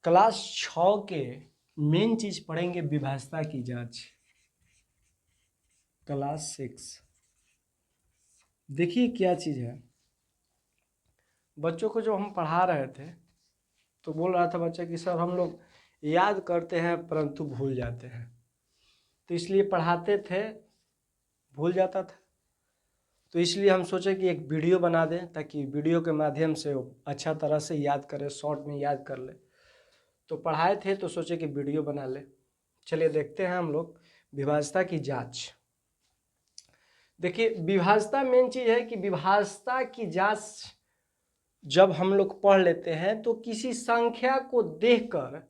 Class 6 के main चीज पढ़ेंगे विभाज्यता की जांच। क्लास 6 देखिए क्या चीज है। बच्चों को जो हम पढ़ा रहे थे तो बोल रहा था बच्चा कि सर हम लोग याद करते हैं परंतु भूल जाते हैं, तो इसलिए पढ़ाते थे भूल जाता था। तो इसलिए हम सोचे कि एक वीडियो बना दें ताकि वीडियो के माध्यम से वो अच्छा तरह से याद करे, शॉर्ट में याद कर ले। तो पढ़ाए थे तो सोचे कि वीडियो बना ले। चलिए देखते हैं हम लोग विभाज्यता की जांच। देखिए विभाज्यता मेन चीज है कि विभाज्यता की जांच जब हम लोग पढ़ लेते हैं तो किसी संख्या को देखकर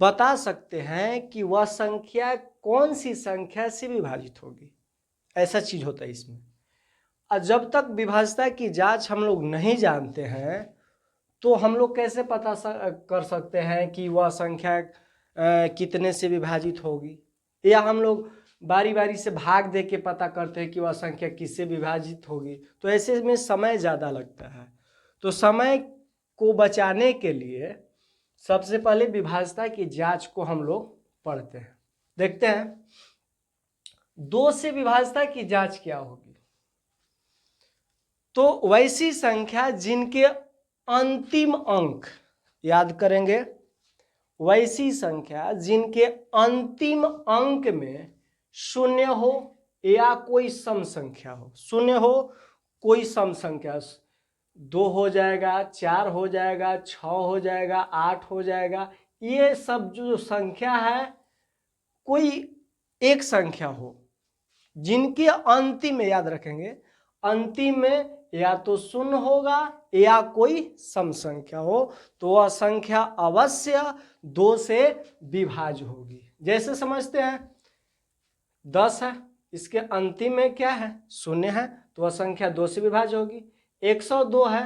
बता सकते हैं कि वह संख्या कौन सी संख्या से विभाजित होगी। ऐसा चीज होता है इसमें। और जब तक विभाज्यता की जांच हम लोग नहीं जानते हैं तो हम लोग कैसे पता कर सकते हैं कि वह संख्या कितने से विभाजित होगी, या हम लोग बारी बारी से भाग दे के पता करते हैं कि वह संख्या किससे विभाजित होगी। तो ऐसे में समय ज़्यादा लगता है। तो समय को बचाने के लिए सबसे पहले विभाज्यता की जांच को हम लोग पढ़ते हैं। देखते हैं 2 से विभाज्यता की जांच क्या होगी। तो वैसी संख्या जिनके अंतिम अंक, याद करेंगे, वैसी संख्या जिनके अंतिम अंक में शून्य हो या कोई सम संख्या हो। शून्य हो, कोई सम संख्या, 2 हो जाएगा, 4 हो जाएगा, 6 हो जाएगा, 8 हो जाएगा, ये सब जो संख्या है कोई एक संख्या हो जिनके अंतिम में, याद रखेंगे, अंतिम में या तो शून्य होगा या कोई सम संख्या हो, तो वह संख्या अवश्य 2 से विभाज्य होगी। जैसे समझते हैं 10 है, इसके अंतिम में क्या है, शून्य है, तो वह संख्या 2 से विभाज्य होगी। 102 है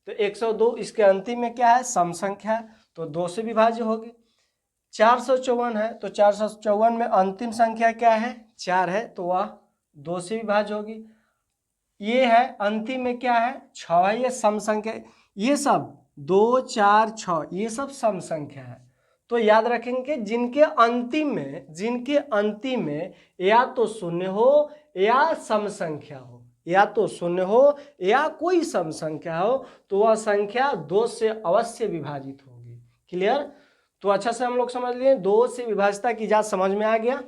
तो 102 इसके अंतिम में क्या है, सम संख्या है, तो 2 से विभाज्य होगी। 454 है तो 454 में अंतिम संख्या क्या है, 4 है, तो वह 2 से विभाज्य होगी। ये है अंतिम में क्या है, 6 है, ये सम संख्या। ये सब 2 4 6 ये सब सम संख्या है। तो याद रखेंगे जिनके अंतिम में या तो शून्य हो या सम संख्या हो, या तो शून्य हो या कोई सम संख्या हो, तो वह संख्या 2 से अवश्य विभाजित होगी। क्लियर। तो अच्छा से हम लोग समझ लिए 2 से विभाज्यता की जांच समझ में आ गया।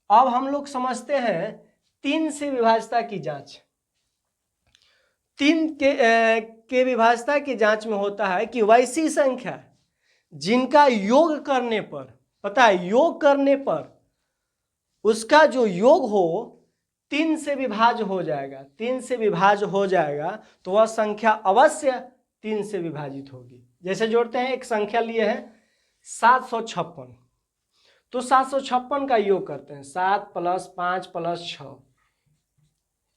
अब हम लोग समझते हैं 3 से विभाज्यता की जांच। 3 के विभाज्यता की जांच में होता है कि वैसी संख्या जिनका योग करने पर, पता है, योग करने पर उसका जो योग हो 3 से विभाज्य हो जाएगा, 3 से विभाज्य हो जाएगा, तो वह संख्या अवश्य 3 से विभाजित होगी। जैसे जोड़ते हैं, एक संख्या लिए हैं 756, तो 756 का योग करते हैं, 7 + 5 + 6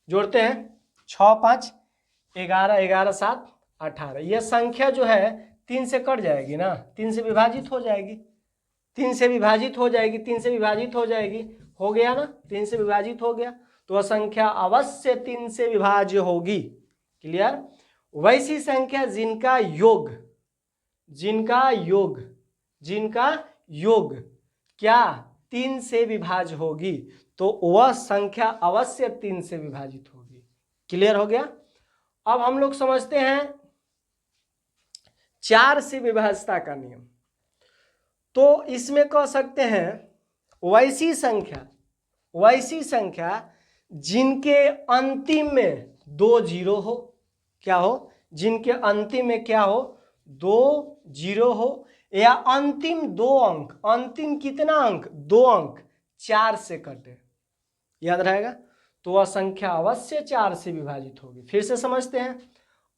जोड़ते हैं, 6 5 11, 11 7 18। यह संख्या जो है 3 से कट जाएगी ना, 3 से विभाजित हो जाएगी, 3 से विभाजित हो जाएगी, 3 से विभाजित हो जाएगी, हो गया ना, 3 से विभाजित हो गया, तो वह संख्या अवश्य 3 से विभाज्य होगी। क्लियर। वैसी संख्या जिनका योग क्या 3 से विभाज्य होगी, तो वह संख्या अवश्य 3 से विभाजित होगी। क्लियर हो गया। अब हम लोग समझते हैं 4 से विभाज्यता का नियम। तो इसमें कह सकते हैं वैसी संख्या जिनके अंतिम में 2 जीरो हो, क्या हो, जिनके अंतिम में क्या हो, 2 जीरो हो, या अंतिम 2 अंक, अंतिम कितना अंक, 2 अंक 4 से कटे, याद रहेगा, तो वह संख्या अवश्य 4 से विभाजित होगी। फिर से समझते हैं,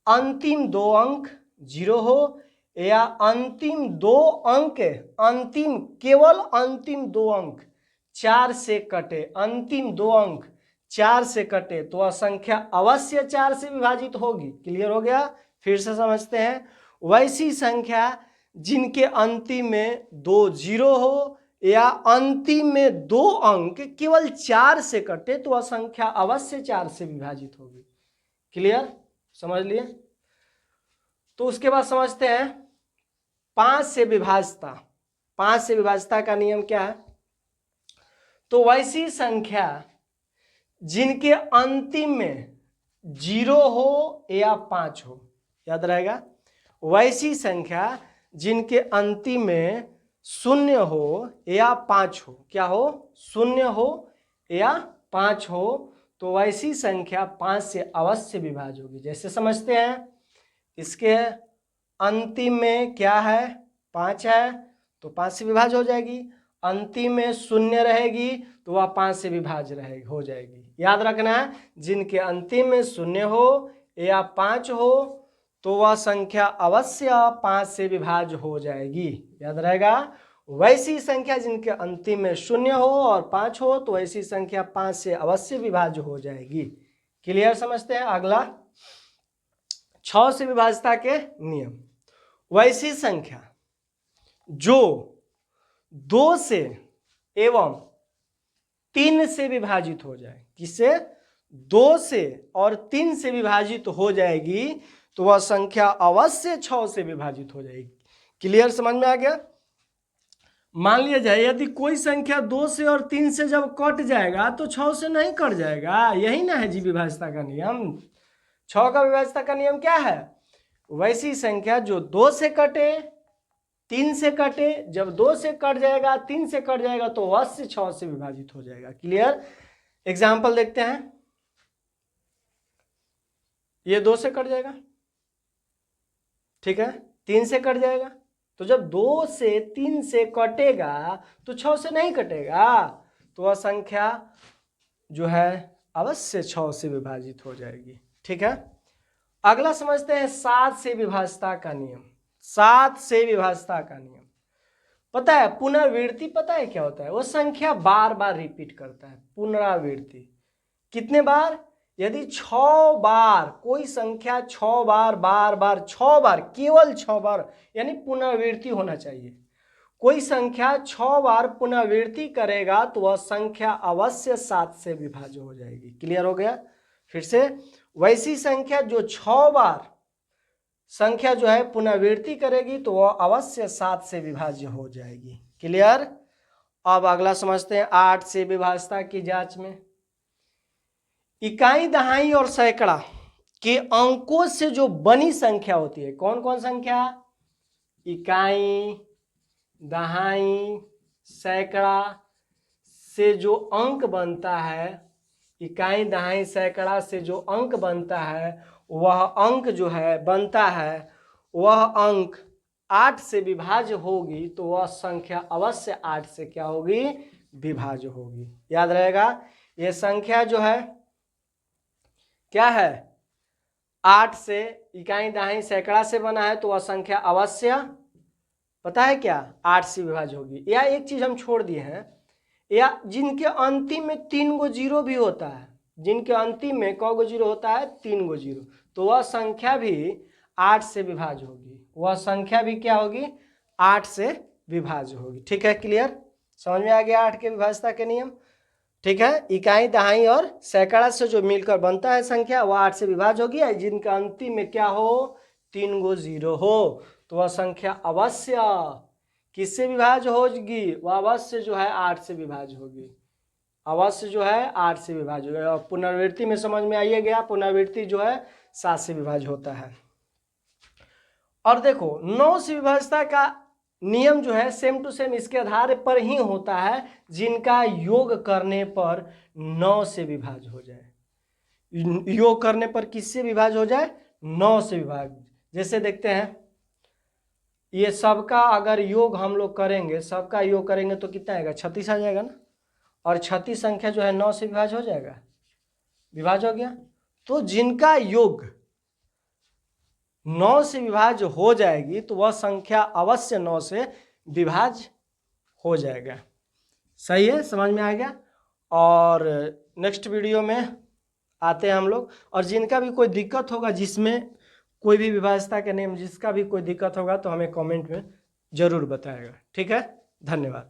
अंतिम 2 अंक 0 हो या अंतिम 2 अंक, केवल अंतिम 2 अंक 4 से कटे, अंतिम 2 अंक 4 से कटे, तो वह संख्या अवश्य 4 से विभाजित होगी। क्लियर हो गया। फिर से समझते हैं, वैसी संख्या जिनके अंतिम में 2 जीरो हो या अंतिम में 2 अंक केवल 4 से कटे, तो वह संख्या अवश्य 4 से विभाजित होगी। क्लियर, समझ लिए। तो उसके बाद समझते हैं 5 से विभाजता, 5 से विभाजता का नियम क्या है? तो वैसी संख्या जिनके अंतिम में 0 हो या 5 हो, याद रहेगा, वैसी संख्या जिनके अंतिम में 0 हो या 5 हो, क्या हो? 0 हो या 5 हो, तो वैसी संख्या 5 से अवश्य विभाज्य होगी। जैसे समझते हैं, इसके अंतिम में क्या है? 5 है, तो 5 से विभाज्य हो जाएगी। अंतिम में 0 रहेगी तो वह 5 से विभाज्य रहेगी, हो जाएगी। याद रखना है, जिनके अंतिम में 0 हो या 5 हो तो वह संख्या अवश्य 5 से विभाज्य हो जाएगी, याद रहेगा। वैसी संख्या जिनके अंतिम में 0 हो और 5 हो तो वैसी संख्या 5 से अवश्य विभाज्य हो जाएगी। क्लियर? समझते हैं। अगला 6 से विभाज्यता के नियम। वैसी संख्या जो 2 से एवं 3 से विभाजित हो जाए, किससे? 2 से और 3 से विभाजित हो जाएगी तो वह संख्या अवश्य 6 से विभाजित हो जाएगी। क्लियर? समझ में आ गया। मान लिया जाए यदि कोई संख्या 2 से और 3 से जब कट जाएगा तो 6 से नहीं कट जाएगा, यही ना है जी विभाज्यता का नियम। 6 का विभाज्यता का नियम क्या है? वैसी संख्या जो 2 से कटे, 3 से कटे, जब 2 से कट जाएगा, 3 से कट जाएगा तो अवश्य 6 से विभाजित हो जाएगा। क्लियर? एग्जाम्पल देखते हैं। ये 2 से कट जाएगा, ठीक है, 3 से कट जाएगा, तो जब 2 से 3 से कटेगा तो 6 से नहीं कटेगा, तो वह संख्या जो है अवश्य 6 से विभाजित हो जाएगी। ठीक है। अगला समझते हैं 7 से विभाज्यता का नियम। 7 से विभाज्यता का नियम पता है, पुनरावृत्ति पता है क्या होता है? वो संख्या बार बार रिपीट करता है। पुनरावृत्ति कितने बार? यदि 6 बार कोई संख्या 6 बार, बार बार 6 बार, केवल 6 बार, यानी पुनरावृत्ति होना चाहिए। कोई संख्या 6 बार पुनरावृत्ति करेगा तो वह संख्या अवश्य 7 से विभाज्य हो जाएगी। क्लियर हो गया? फिर से, वैसी संख्या जो 6 बार संख्या जो है पुनरावृत्ति करेगी तो वह अवश्य 7 से विभाज्य हो जाएगी। क्लियर? अब अगला समझते हैं 8 से विभाज्यता की जांच में। इकाई, दहाई और सैकड़ा के अंकों से जो बनी संख्या होती है, कौन कौन संख्या? इकाई, दहाई, सैकड़ा से जो अंक बनता है, इकाई, दहाई, सैकड़ा से जो अंक बनता है, वह अंक जो है बनता है, वह अंक 8 से विभाज्य होगी तो वह संख्या अवश्य 8 से क्या होगी? विभाज्य होगी। याद रहेगा, ये संख्या जो है क्या है? 8 से, इकाई, दहाई, सैकड़ा से बना है तो वह संख्या अवश्य पता है क्या? 8 से विभाज्य होगी। या एक चीज हम छोड़ दिए हैं, या जिनके अंतिम में 3 गो जीरो भी होता है, जिनके अंतिम में क गो जीरो होता है? 3 गो जीरो, तो वह संख्या भी 8 से विभाज्य होगी। वह संख्या भी क्या होगी? 8 से विभाज्य होगी। ठीक है, क्लियर? समझ में आ गया 8 के विभाज्यता के नियम? ठीक है। इकाई, दहाई और सैकड़ा से जो मिलकर बनता है संख्या वह 8 से विभाज्य होगी। जिनका अंतिम में क्या हो? 3 गो जीरो हो, तो वह संख्या अवश्य किससे विभाज्य होगी? वह अवश्य जो है 8 से विभाज्य होगी। अवश्य जो है 8 से विभाज्य होगी। और पुनरावृत्ति में समझ में आइए गया, पुनरावृत्ति जो है 7 से विभाज्य होता है। और देखो 9 से विभाज्यता का नियम जो है सेम टू सेम इसके आधार पर ही होता है, जिनका योग करने पर 9 से विभाज्य हो जाए। योग करने पर किससे विभाज्य हो जाए? 9 से विभाज्य। जैसे देखते हैं, ये सबका अगर योग हम लोग करेंगे, सबका योग करेंगे तो कितना आएगा? 36 आ जाएगा ना। और 36 संख्या जो है 9 से विभाज्य हो जाएगा, विभाज्य हो गया। तो जिनका योग 9 से विभाज्य हो जाएगी तो वह संख्या अवश्य 9 से विभाज्य हो जाएगा। सही है, समझ में आ गया। और नेक्स्ट वीडियो में आते हैं हम लोग, और जिनका भी कोई दिक्कत होगा, जिसमें कोई भी विभाज्यता के नियम जिसका भी कोई दिक्कत होगा तो हमें कमेंट में जरूर बताएगा। ठीक है, धन्यवाद।